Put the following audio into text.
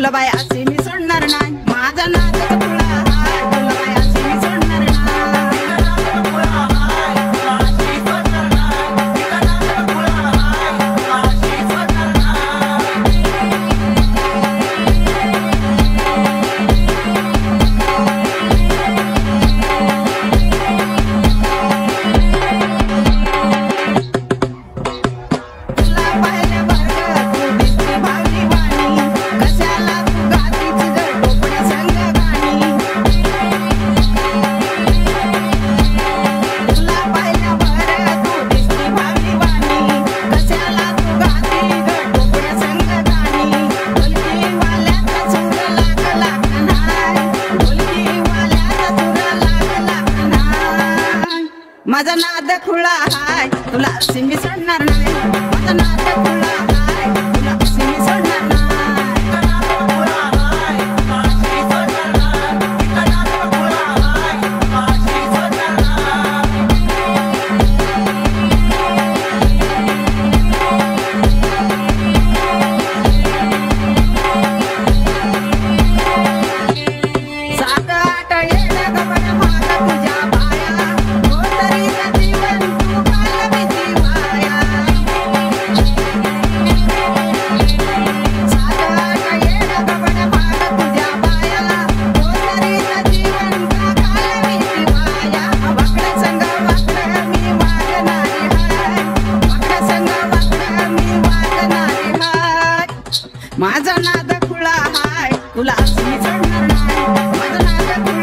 तुला बाई असे मी सोडणार नाही माझा नाद खुळा हाय तुला बाई असे मी सोडणार नाही माझा नाद खुळा हाय तुला असे मी सोडणार नाही माझा नाद खुळा हाय तुला असे मी सोडणार नाही माझा नाद खुळा हाय तुला असे मी सोडणार नाही माझा नाद